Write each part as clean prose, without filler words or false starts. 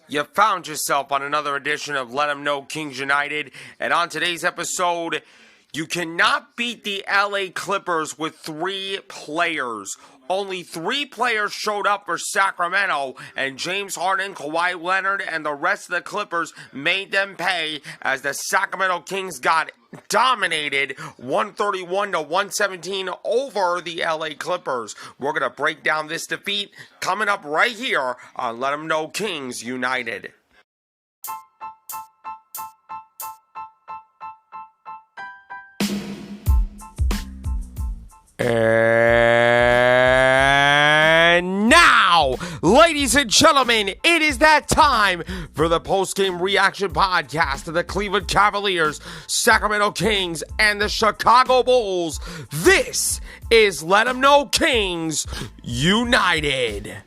You found yourself on another edition of Let 'Em Know Kings United, and on today's episode, you cannot beat the LA Clippers with 3 players. Only 3 players showed up for Sacramento, and James Harden, Kawhi Leonard, and the rest of the Clippers made them pay as the Sacramento Kings got dominated 131-117 over the LA Clippers. We're going to break down this defeat coming up right here on Let 'Em Know Kings United. And now, ladies and gentlemen, it is that time for the post-game reaction podcast of the Cleveland Cavaliers, Sacramento Kings, and the Chicago Bulls. This is Let 'Em Know Kings United.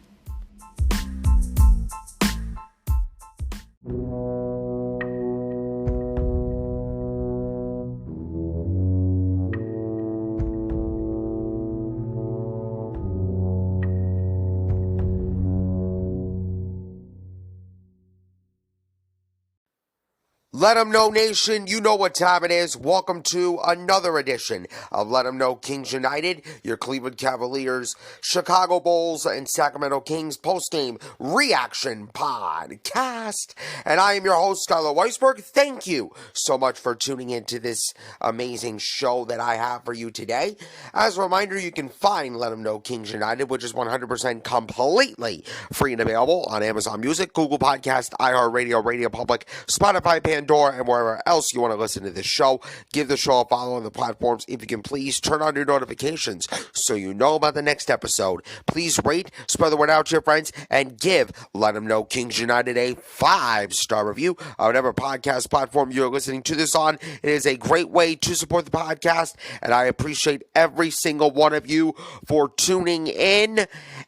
Let 'em know, Nation. You know what time it is. Welcome to another edition of Let 'em Know Kings United, your Cleveland Cavaliers, Chicago Bulls, and Sacramento Kings post-game reaction podcast. And I am your host, Skylar Weisberg. Thank you so much for tuning into this amazing show that I have for you today. As a reminder, you can find Let 'em Know Kings United, which is 100% completely free and available on Amazon Music, Google Podcast, iHeartRadio, Radio Public, Spotify, Pandora, and wherever else you want to listen to this show. Give the show a follow on the platforms. If you can, please turn on your notifications so you know about the next episode. Please rate, spread the word out to your friends, and give Let 'Em Know Kings United a 5-star review on whatever podcast platform you're listening to this on. It is a great way to support the podcast, and I appreciate every single one of you for tuning in.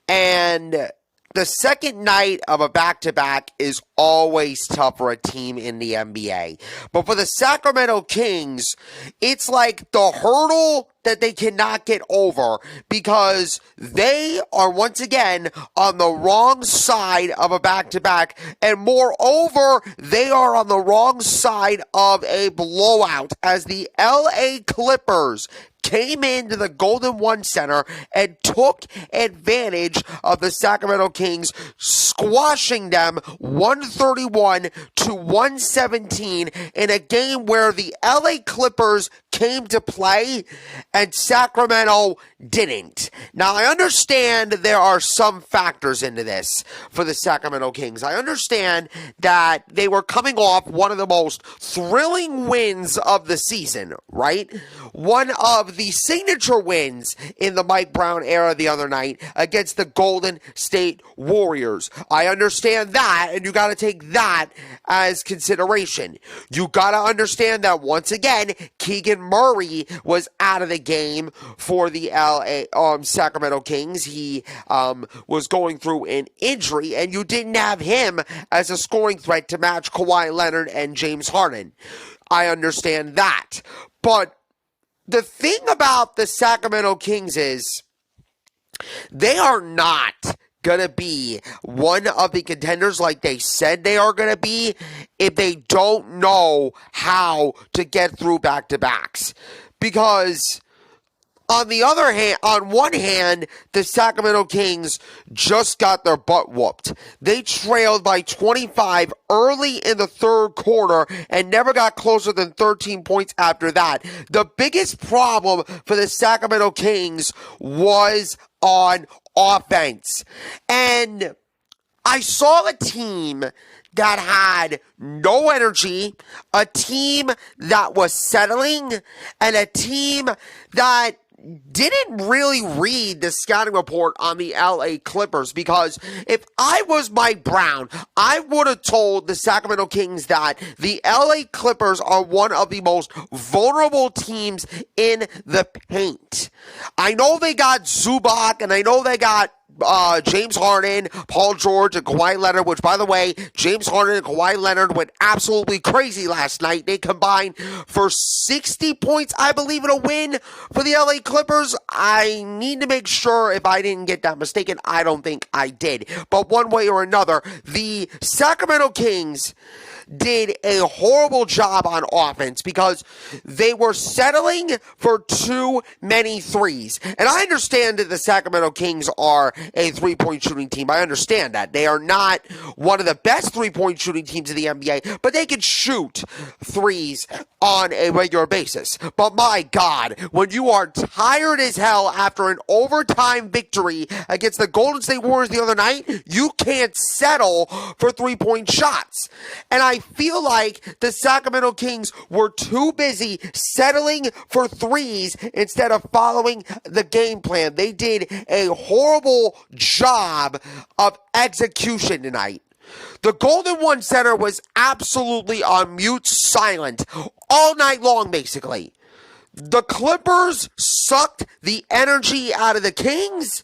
And the second night of a back-to-back is always tough for a team in the NBA. But for the Sacramento Kings, it's like the hurdle that they cannot get over because they are once again on the wrong side of a back-to-back. And moreover, they are on the wrong side of a blowout as the LA Clippers came into the Golden One Center and took advantage of the Sacramento Kings, squashing them 131-117 in a game where the LA Clippers came to play and Sacramento didn't. Now, I understand there are some factors into this for the Sacramento Kings. I understand that they were coming off one of the most thrilling wins of the season, right? One of the signature wins in the Mike Brown era the other night against the Golden State Warriors. I understand that, and you got to take that as consideration. You got to understand that once again, Keegan Murray was out of the game for the Sacramento Kings. He was going through an injury, and you didn't have him as a scoring threat to match Kawhi Leonard and James Harden. I understand that. But the thing about the Sacramento Kings is they are not going to be one of the contenders like they said they are going to be if they don't know how to get through back-to-backs. Because on the other hand, on one hand, the Sacramento Kings just got their butt whooped. They trailed by 25 early in the third quarter and never got closer than 13 points after that. The biggest problem for the Sacramento Kings was on offense. And I saw a team that had no energy, a team that was settling, and a team that didn't really read the scouting report on the LA Clippers, because if I was Mike Brown, I would have told the Sacramento Kings that the LA Clippers are one of the most vulnerable teams in the paint. I know they got Zubac, and I know they got James Harden, Paul George, and Kawhi Leonard, which, by the way, James Harden and Kawhi Leonard went absolutely crazy last night. They combined for 60 points, I believe, in a win for the LA Clippers. I need to make sure if I didn't get that mistaken. I don't think I did. But one way or another, the Sacramento Kings did a horrible job on offense because they were settling for too many threes. And I understand that the Sacramento Kings are a three-point shooting team. I understand that. They are not one of the best three-point shooting teams in the NBA, but they can shoot threes on a regular basis. But my God, when you are tired as hell after an overtime victory against the Golden State Warriors the other night, you can't settle for three-point shots. And I feel like the Sacramento Kings were too busy settling for threes instead of following the game plan. They did a horrible job of execution tonight. The Golden One Center was absolutely on mute silent all night long, basically. The Clippers sucked the energy out of the Kings,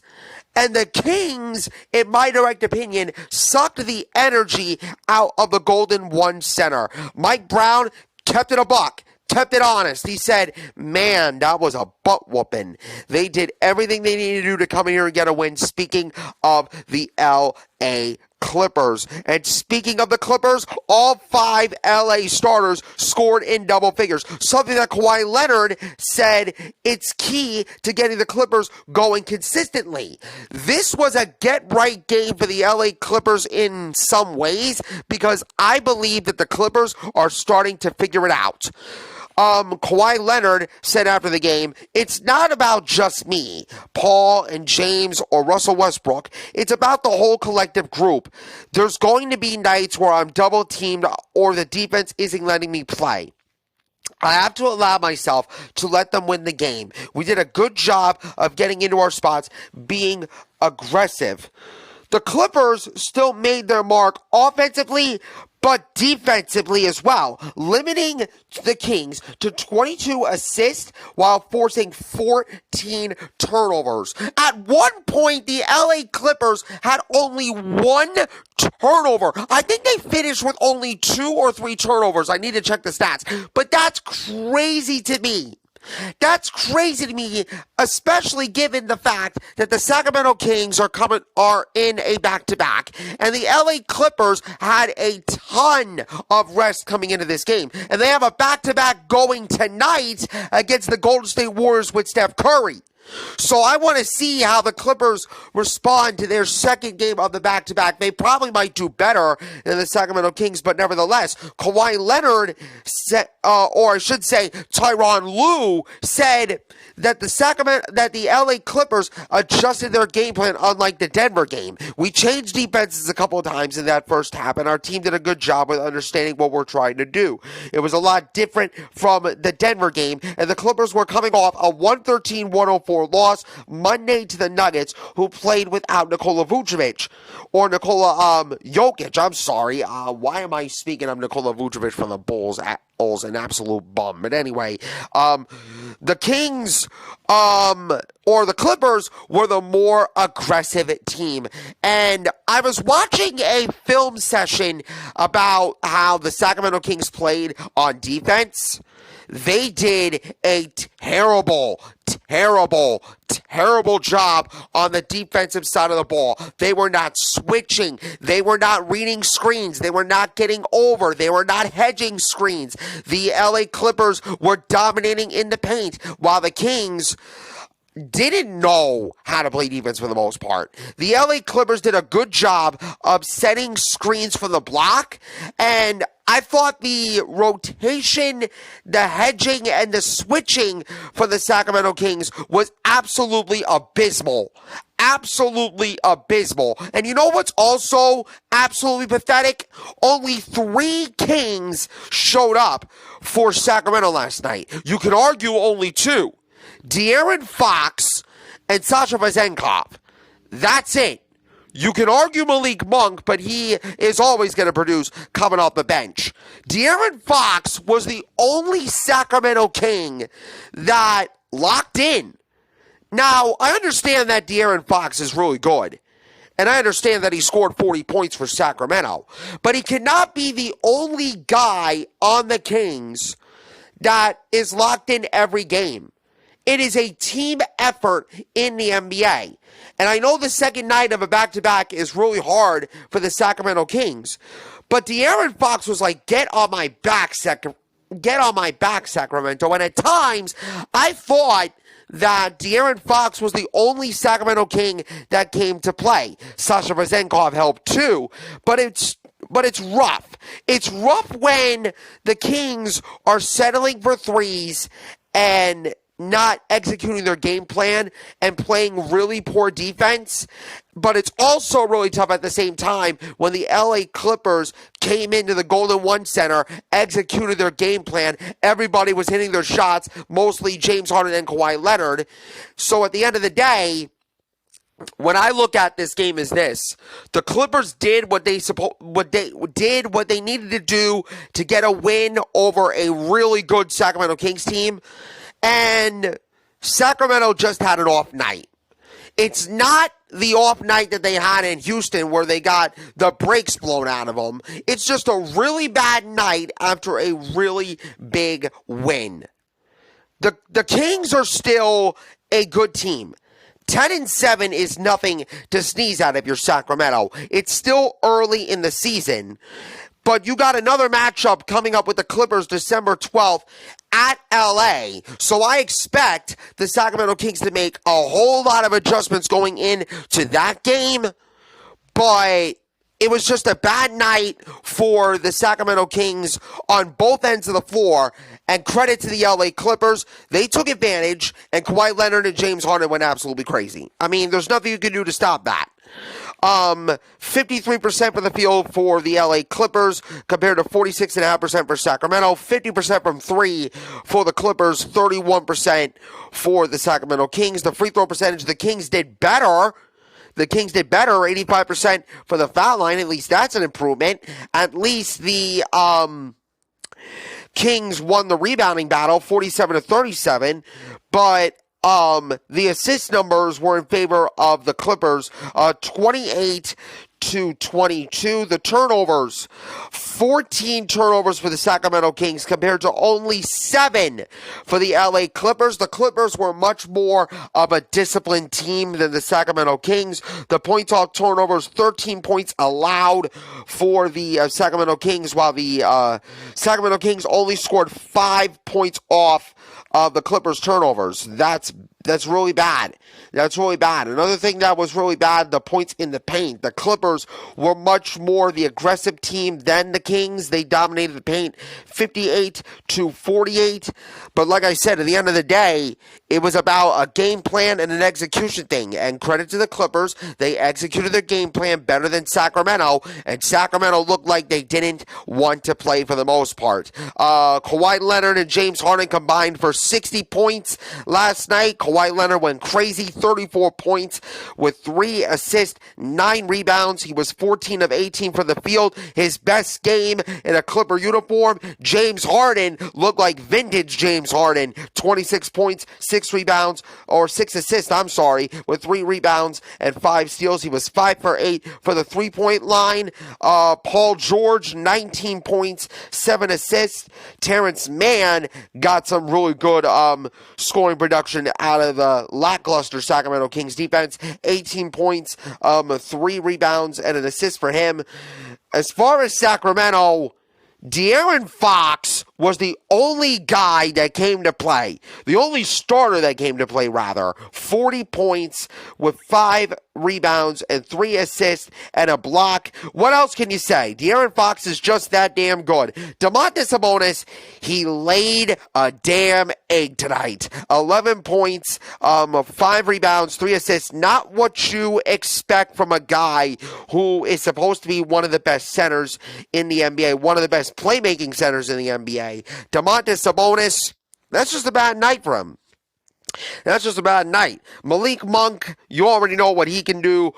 and the Kings, in my direct opinion, sucked the energy out of the Golden One Center. Mike Brown kept it a buck. Kept it honest. He said, man, that was a butt whooping. They did everything they needed to do to come in here and get a win. Speaking of the LA Clippers. And speaking of the Clippers, all 5 LA starters scored in double figures. Something that Kawhi Leonard said it's key to getting the Clippers going consistently. This was a get-right game for the LA Clippers in some ways because I believe that the Clippers are starting to figure it out. Kawhi Leonard said after the game, it's not about just me, Paul and James or Russell Westbrook. It's about the whole collective group. There's going to be nights where I'm double teamed or the defense isn't letting me play. I have to allow myself to let them win the game. We did a good job of getting into our spots, being aggressive. The Clippers still made their mark offensively, but defensively as well, limiting the Kings to 22 assists while forcing 14 turnovers. At one point, the LA Clippers had only 1 turnover. I think they finished with only 2 or 3 turnovers. I need to check the stats, but that's crazy to me. That's crazy to me, especially given the fact that the Sacramento Kings are in a back-to-back, and the LA Clippers had a ton of rest coming into this game, and they have a back-to-back going tonight against the Golden State Warriors with Steph Curry. So I want to see how the Clippers respond to their second game of the back-to-back. They probably might do better than the Sacramento Kings, but nevertheless, Kawhi Leonard said, or I should say, Tyronn Lue said that the LA Clippers adjusted their game plan unlike the Denver game. We changed defenses a couple of times in that first half, and our team did a good job with understanding what we're trying to do. It was a lot different from the Denver game, and the Clippers were coming off a 113-104 loss Monday to the Nuggets, who played without Nikola Vucevic, or Nikola Jokic. I'm sorry. Why am I speaking of Nikola Vucevic from the Bulls? An absolute bum. But anyway, the Kings or the Clippers were the more aggressive team. And I was watching a film session about how the Sacramento Kings played on defense. They did a terrible job on the defensive side of the ball. They were not switching. They were not reading screens. They were not getting over. They were not hedging screens. The LA Clippers were dominating in the paint, while the Kings didn't know how to play defense for the most part. The LA Clippers did a good job of setting screens from the block, and I thought the rotation, the hedging, and the switching for the Sacramento Kings was absolutely abysmal. Absolutely abysmal. And you know what's also absolutely pathetic? Only 3 Kings showed up for Sacramento last night. You could argue only 2. De'Aaron Fox and Sasha Vezenkov. That's it. You can argue Malik Monk, but he is always going to produce coming off the bench. De'Aaron Fox was the only Sacramento King that locked in. Now, I understand that De'Aaron Fox is really good. And I understand that he scored 40 points for Sacramento. But he cannot be the only guy on the Kings that is locked in every game. It is a team effort in the NBA. And I know the second night of a back-to-back is really hard for the Sacramento Kings. But De'Aaron Fox was like, get on my back, Sacramento. And at times, I thought that De'Aaron Fox was the only Sacramento King that came to play. Sasha Vezenkov helped too, but it's rough. It's rough when the Kings are settling for threes and not executing their game plan and playing really poor defense. But it's also really tough at the same time when the LA Clippers came into the Golden One Center, executed their game plan. Everybody was hitting their shots, mostly James Harden and Kawhi Leonard. So at the end of the day, when I look at this game is this: the Clippers did what they needed to do to get a win over a really good Sacramento Kings team, and Sacramento just had an off night. It's not the off night that they had in Houston where they got the brakes blown out of them. It's just a really bad night after a really big win. The Kings are still a good team. 10-7 is nothing to sneeze at if you're Sacramento. It's still early in the season. But you got another matchup coming up with the Clippers December 12th at LA. So I expect the Sacramento Kings to make a whole lot of adjustments going into that game. But it was just a bad night for the Sacramento Kings on both ends of the floor. And credit to the LA Clippers. They took advantage, and Kawhi Leonard and James Harden went absolutely crazy. I mean, there's nothing you can do to stop that. 53% from the field for the LA Clippers compared to 46.5% for Sacramento. 50% from three for the Clippers, 31% for the Sacramento Kings. The free throw percentage, the Kings did better. 85% for the foul line. At least that's an improvement. At least the Kings won the rebounding battle, 47-37. But the assist numbers were in favor of the Clippers, 28-22. The turnovers, 14 turnovers for the Sacramento Kings compared to only 7 for the LA Clippers. The Clippers were much more of a disciplined team than the Sacramento Kings. The point off turnovers, 13 points allowed for the Sacramento Kings, while the Sacramento Kings only scored 5 points off of the Clippers' turnovers. That's really bad. That's really bad. Another thing that was really bad, the points in the paint. The Clippers were much more the aggressive team than the Kings. They dominated the paint 58-48. But like I said, at the end of the day, it was about a game plan and an execution thing. And credit to the Clippers, they executed their game plan better than Sacramento. And Sacramento looked like they didn't want to play for the most part. Kawhi Leonard and James Harden combined for 60 points last night. Kawhi Leonard went crazy, 34 points with 3 assists, 9 rebounds. He was 14 of 18 from the field. His best game in a Clipper uniform. James Harden looked like vintage James Harden. 26 points, 6 rebounds, or 6 assists, with 3 rebounds and 5 steals. He was 5 for 8 for the three-point line. Paul George, 19 points, 7 assists. Terrence Mann got some really good scoring production out of the lackluster Sacramento Kings defense. 18 points, 3 rebounds, and an assist for him. As far as Sacramento, De'Aaron Fox was the only guy that came to play. The only starter that came to play, rather. 40 points with 5 rebounds and 3 assists and a block. What else can you say? De'Aaron Fox is just that damn good. Domantas Sabonis, he laid a damn egg tonight. 11 points, 5 rebounds, 3 assists. Not what you expect from a guy who is supposed to be one of the best centers in the NBA, one of the best playmaking centers in the NBA. Domantas Sabonis, that's just a bad night for him. That's just a bad night. Malik Monk, you already know what he can do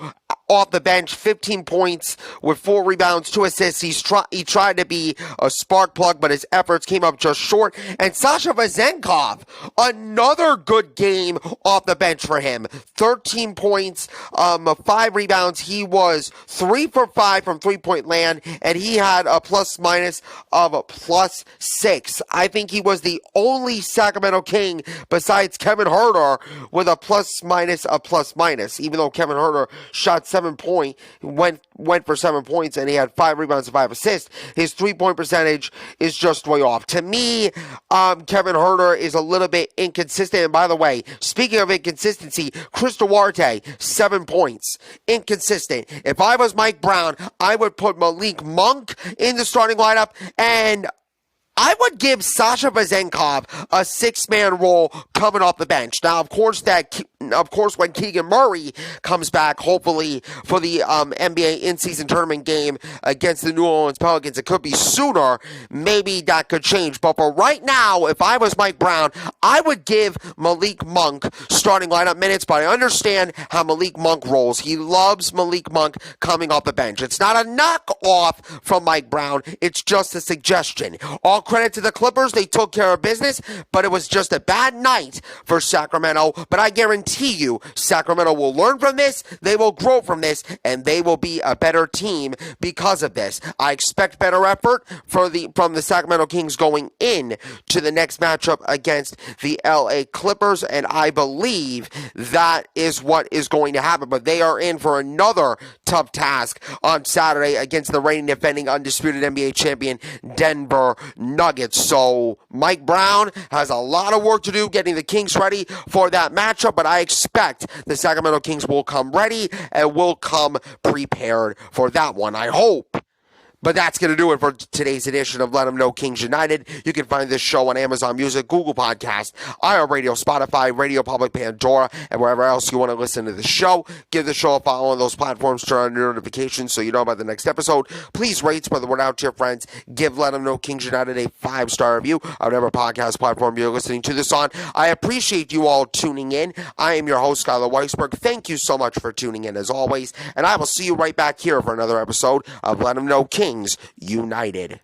off the bench, 15 points with 4 rebounds, 2 assists. He tried to be a spark plug, but his efforts came up just short. And Sasha Vezenkov, another good game off the bench for him. 13 points, 5 rebounds. He was 3 for 5 from three-point land, and he had a plus-minus of a +6. I think he was the only Sacramento King besides Kevin Huerter with a plus-minus, even though Kevin Huerter shot 7 points, went for 7 points, and he had 5 rebounds and 5 assists. His three-point percentage is just way off. To me, Kevin Huerter is a little bit inconsistent. And by the way, speaking of inconsistency, Chris Duarte, 7 points. Inconsistent. If I was Mike Brown, I would put Malik Monk in the starting lineup, and I would give Sasha Vezenkov a 6-man role coming off the bench. Now, of course, when Keegan Murray comes back, hopefully for the NBA in-season tournament game against the New Orleans Pelicans, it could be sooner. Maybe that could change. But for right now, if I was Mike Brown, I would give Malik Monk starting lineup minutes. But I understand how Malik Monk rolls. He loves Malik Monk coming off the bench. It's not a knockoff from Mike Brown. It's just a suggestion. All credit to the Clippers. They took care of business, but it was just a bad night for Sacramento. But I guarantee you, Sacramento will learn from this, they will grow from this, and they will be a better team because of this. I expect better effort from the Sacramento Kings going in to the next matchup against the LA Clippers, and I believe that is what is going to happen. But they are in for another tough task on Saturday against the reigning defending undisputed NBA champion Denver Nuggets. So Mike Brown has a lot of work to do getting the Kings ready for that matchup, but I expect the Sacramento Kings will come ready and will come prepared for that one. I hope. But that's going to do it for today's edition of Let 'Em Know Kings United. You can find this show on Amazon Music, Google Podcasts, iHeartRadio, Spotify, Radio Public, Pandora, and wherever else you want to listen to the show. Give the show a follow on those platforms, turn on your notifications so you know about the next episode. Please rate, spread the word out to your friends. Give Let 'Em Know Kings United a 5-star review on whatever podcast platform you're listening to this on. I appreciate you all tuning in. I am your host, Skylar Weisberg. Thank you so much for tuning in as always, and I will see you right back here for another episode of Let 'Em Know Kings United.